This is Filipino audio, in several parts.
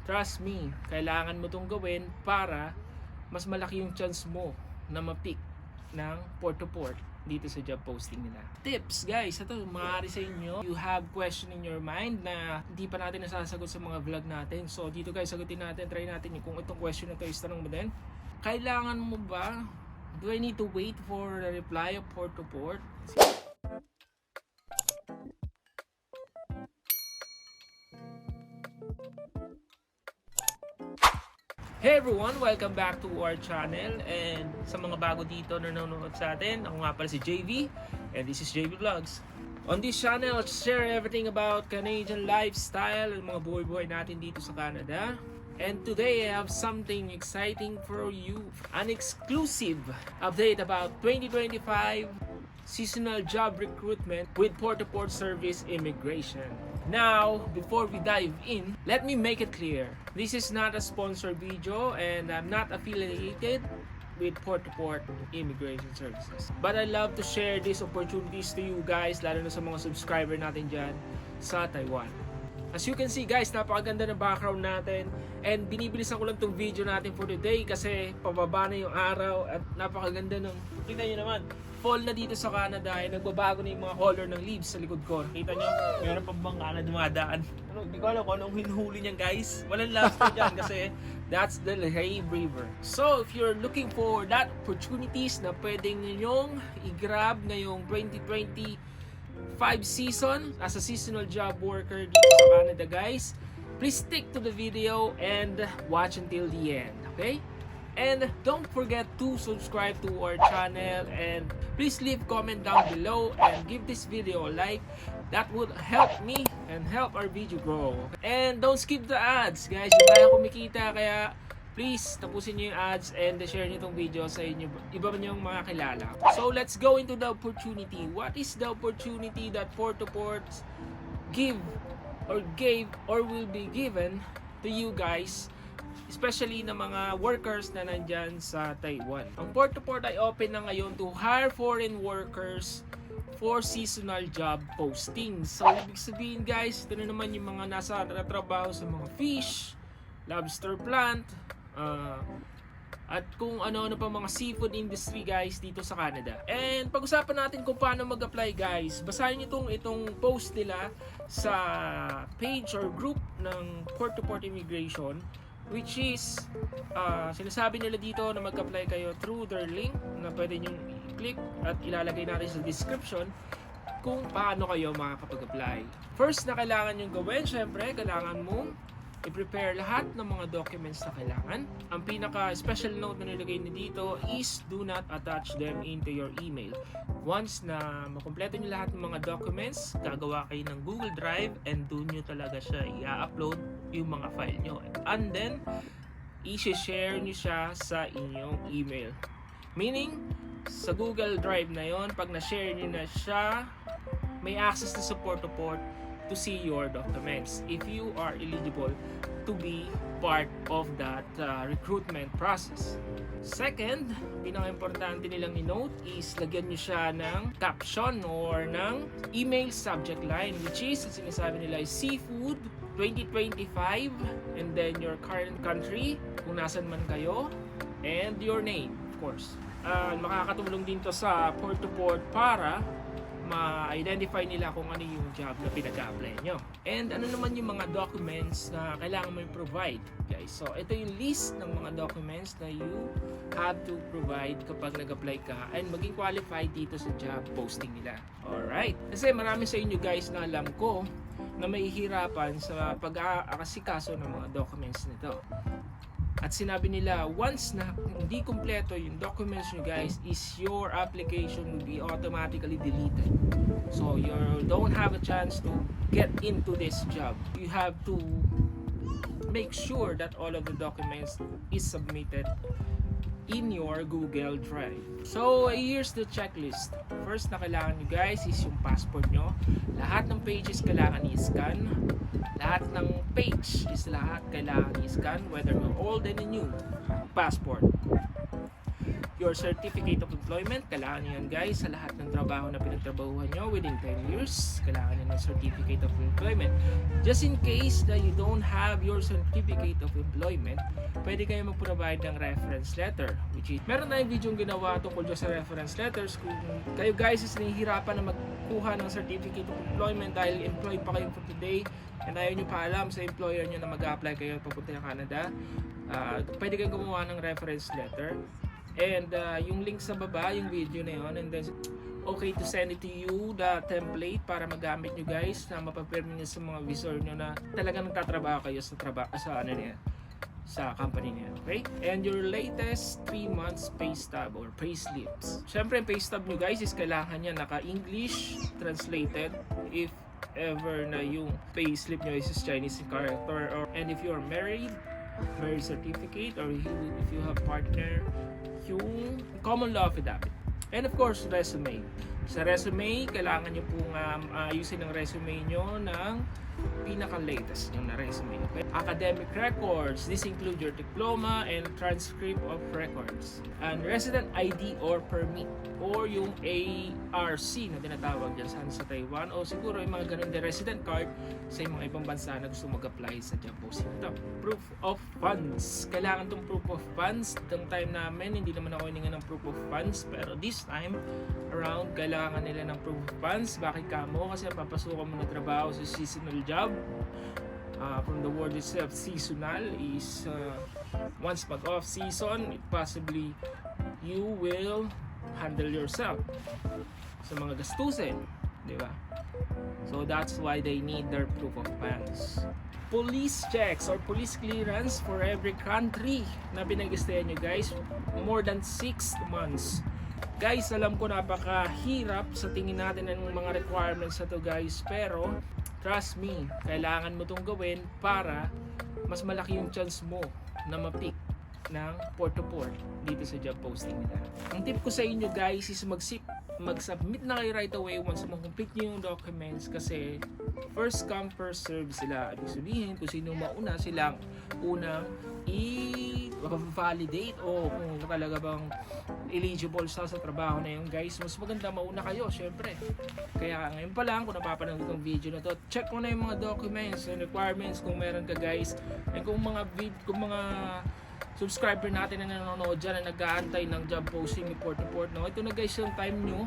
Trust me, kailangan mo itong gawin para mas malaki yung chance mo na ma-pick ng port to port dito sa job posting nila. Tips guys, ito maaari sa inyo. You have question in your mind na hindi pa natin nasasagot sa mga vlog natin. So dito guys, sagutin natin, try natin kung itong question na ito is tanong mo din. Kailangan mo ba? Do I need to wait for the reply of port to port? Hey everyone! Welcome back to our channel, and sa mga bago dito na nanonood sa atin, ako nga pala si JV and this is JV Vlogs. On this channel, I'll share everything about Canadian lifestyle and mga buhay-buhay natin dito sa Canada. And today I have something exciting for you, an exclusive update about 2025 seasonal job recruitment with port-to-port service immigration. Now, before we dive in, let me make it clear. This is not a sponsored video and I'm not affiliated with port-to-port immigration services. But I love to share these opportunities to you guys, lalo na sa mga subscriber natin dyan sa Taiwan. As you can see guys, napakaganda ng background natin and binibilisan ko lang itong video natin for today kasi pababa na yung araw at napakaganda ng, tingnan nyo naman, fall na dito sa Canada ay nagbabago na yung mga color ng leaves sa likod ko. Kita nyo, meron pa bangka na dumadaan. Hindi ko alam kung anong hinuhuli niyan guys. Walang lobster dyan kasi that's the Lehigh River. So if you're looking for that opportunities na pwedeng ninyong i-grab ngayong 2025 season as a seasonal job worker dito sa Canada guys, please stick to the video and watch until the end, okay? And don't forget to subscribe to our channel and please leave comment down below and give this video a like. That would help me and help our video grow. And don't skip the ads guys, yung tayo kumikita, kaya please tapusin nyo yung ads and share nyo itong video sa inyo, iba ba nyong mga kilala. So let's go into the opportunity. What is the opportunity that port-to-ports give or gave or will be given to you guys, especially na mga workers na nandyan sa Taiwan? Ang port-to-port ay open na ngayon to hire foreign workers for seasonal job postings. So ibig sabihin guys, ito na naman yung mga nasa trabaho sa mga fish, lobster plant, at kung ano-ano pa mga seafood industry guys dito sa Canada. And pag-usapan natin kung paano mag-apply guys. Basahin niyo itong post nila sa page or group ng port-to-port immigration, which is sinasabi nila dito na mag-apply kayo through their link na pwede nyo i-click at ilalagay natin sa description kung paano kayo makakapag-apply. First na kailangan nyo gawin, syempre kailangan mo i-prepare lahat ng mga documents na kailangan. Ang pinaka-special note na nilagay na dito is do not attach them into your email. Once na makumpleto nyo lahat ng mga documents, gagawa kayo ng Google Drive and doon nyo talaga siya i-upload yung mga file nyo. And then, i-share nyo siya sa inyong email. Meaning, sa Google Drive na yon, pag na-share nyo na siya, may access na sa port-to-port to see your documents if you are eligible to be part of that recruitment process. Second, pinaka-importante nilang i-note is lagyan nyo siya ng caption or ng email subject line, which is, sinasabi nila is seafood 2025 and then your current country, kung nasan man kayo, and your name, of course. Makakatulong din to sa port-to-port para ma-identify nila kung ano yung job na pinag-apply nyo. And ano naman yung mga documents na kailangan mo i-provide, guys. So, ito yung list ng mga documents na you have to provide kapag nag-apply ka and maging qualified dito sa job posting nila. Alright. Kasi marami sa inyo guys na alam ko na mahihirapan sa pag-aasikaso ng mga documents nito. At sinabi nila, once na hindi kumpleto yung documents nyo guys, is your application will be automatically deleted. So you don't have a chance to get into this job. You have to make sure that all of the documents is submitted in your Google Drive. So here's the checklist. First na kailangan nyo guys is yung passport nyo. Lahat ng pages kailangan i-scan. Lahat ng page is kailangan i-scan, whether you're old and new passport. your certificate of employment. Kailangan nyo yan guys sa lahat ng trabaho na pinagtrabahuhan nyo within 10 years. Kailangan nyo ng certificate of employment. Just in case that you don't have your certificate of employment, pwede kayo mag-provide ng reference letter. Which is, meron tayong video yung ginawa tungkol sa reference letters. Kung kayo guys is nahihirapan na magkuha ng certificate of employment dahil employed pa kayo for today and ayaw nyo pa alam sa employer nyo na mag-apply kayo papunta ng Canada, pwede kayong gumawa ng reference letter. And yung link sa baba, yung video na yun, and then okay to send it to you, the template para magamit nyo guys na mapapirme nyo sa mga visor nyo na talagang nagtatrabaho kayo sa company niya, okay? And your latest 3 months pay stub or pay slips. Syempre, pay stub nyo guys is kailangan niya naka-English translated if ever na yung pay slip nyo is Chinese character, and if you are married certificate, or if you have partner, yung common law affidavit. And of course, resume. Sa resume, kailangan nyo pong ayusin ang resume nyo ng pinaka-latest nyo na resume. Okay? Academic records. This include your diploma and transcript of records. And resident ID or permit, or yung ARC na tinatawag dyan sa Taiwan, o siguro yung mga ganun din resident card sa mga ibang bansa na gusto mag-apply sa job posting. Ito, proof of funds. Kailangan tong proof of funds. Itong time namin, hindi naman ako hininga ng proof of funds, pero this time around, kailangan nila ng proof of funds. Bakit kamo? Kasi papasukan mo na trabaho sa seasonal job. From the word itself, seasonal is once mag off season, it possibly you will handle yourself sa mga gastusin, di ba? So that's why they need their proof of funds. Police checks or police clearance for every country na pinag-stayan nyo guys, more than 6 months. Guys, alam ko napakahirap sa tingin natin ng mga requirements na to guys, pero trust me, kailangan mo itong gawin para mas malaki yung chance mo na ma-pick ng port to port dito sa job posting nila. Ang tip ko sa inyo guys is mag-submit na kayo right away once ma-complete nyo yung documents, kasi first come first serve sila. Ibig sabihin kung sino mauna, silang unang i-validate o kung talaga bang eligible sa trabaho na yun guys. Mas maganda mauna kayo syempre. Kaya ngayon pa lang kung napapanood itong video na to, check mo na yung mga documents and requirements kung meron ka guys. And kung mga subscriber natin na nanonood dyan na nag-aantay ng job posting report, no? Ito na guys yung time nyo.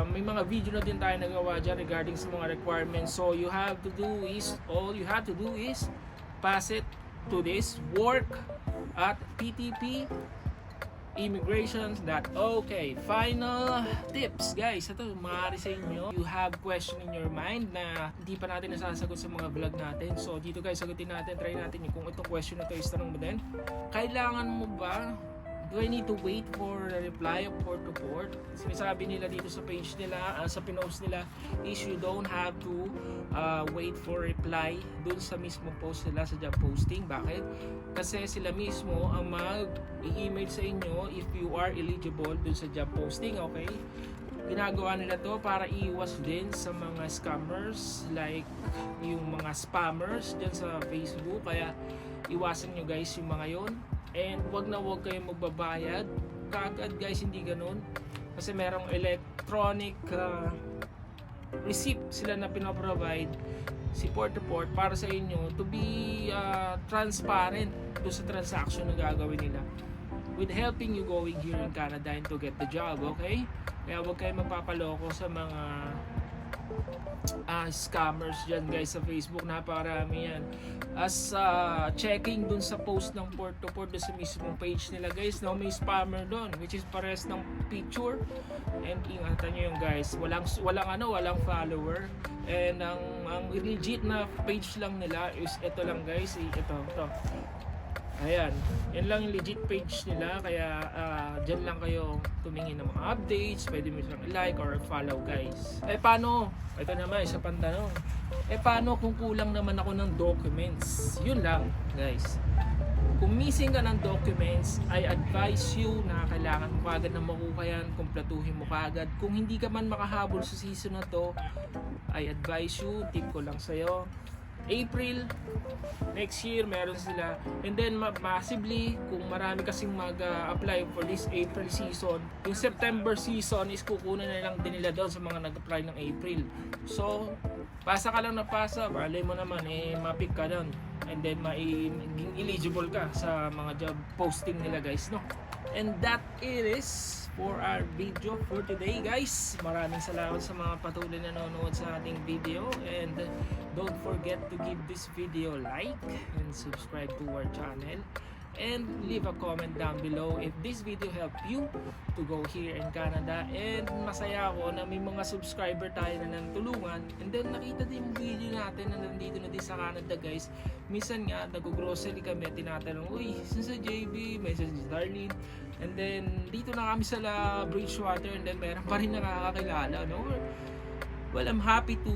May mga video na din tayo nagawa dyan regarding sa mga requirements. So all you have to do is pass it to this work at PTP Immigration.OK. Final tips guys, ito maaari sa inyo. You have question in your mind na hindi pa natin nasasagot sa mga vlog natin. So dito guys, sagutin natin, try natin kung itong question na ito is tanong mo din. Kailangan mo ba, do I need to wait for a reply of port to port? Sinasabi nila dito sa page nila, sa pinost nila is you don't have to wait for reply dun sa mismo post nila sa job posting. Bakit? Kasi sila mismo ang mag-i-email sa inyo if you are eligible dun sa job posting, okay? Ginagawa nila to para iwas din sa mga scammers like yung mga spammers dyan sa Facebook. Kaya iwasan nyo guys yung mga yon. And wag na wag kayong magbabayad kaagad guys, hindi ganun. Kasi merong electronic receipt sila na pinaprovide si port to port para sa inyo to be transparent do sa transaction na gagawin nila with helping you going here in Canada and to get the job, okay? Kaya wag kayong magpapaloko sa mga scammers dyan guys sa Facebook. Napakarami yan. As checking dun sa post ng port to port dun sa mismong page nila guys, no, may spammer dun which is pares ng picture. And ingatan nyo yung guys, walang follower. And ang legit na page lang nila is ito lang guys, ito. Ayan, yan lang yung legit page nila. Kaya dyan lang kayo tumingin ng mga updates. Pwede mo silang like or follow guys. Paano? Ito naman, isa pang tanong. Paano kung kulang naman ako ng documents? Yun lang guys. Kung missing ka ng documents, I advise you na kailangan mo kagad na makuha yan, kumplatuhin mo kagad. Kung hindi ka man makahabol sa season na to, I advise you, tip ko lang sa'yo, April next year meron sila, and then massively kung marami kasing mag-apply for this April season, yung September season is kukunan na lang din nila doon sa mga nag-apply ng April. So pasa ka lang na pasa, malay mo naman ma-pick ka doon, and then maging eligible ka sa mga job posting nila guys, no? And that it is for our video for today guys. Maraming salamat sa mga patuloy na nanonood sa ating video, and don't forget to give this video like and subscribe to our channel, and leave a comment down below if this video helped you to go here in Canada. And masaya ako na may mga subscriber tayo na nantulungan, and then nakita din yung video natin na nandito na din sa Canada guys. Minsan nga nag-grocery kami, tinatanong, uy, saan sa JB, may sa Darlene, and then dito na kami sa Bridgewater, and then meron pa rin nakakakilala, no? Well, I'm happy to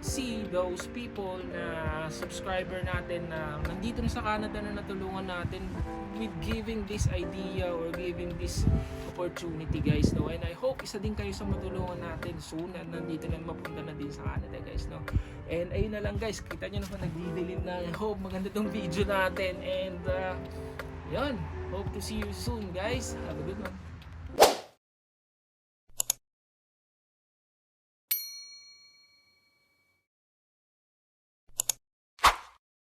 see those people na subscriber natin na nandito na sa Canada na natulungan natin with giving this idea or giving this opportunity guys, no? And I hope isa din kayo sa matulungan natin soon na nandito na mapunta na din sa Canada guys, no? And ayun na lang guys, kita nyo naman nagdidilim na. I hope maganda tong video natin, and yun, hope to see you soon guys. Have a good one.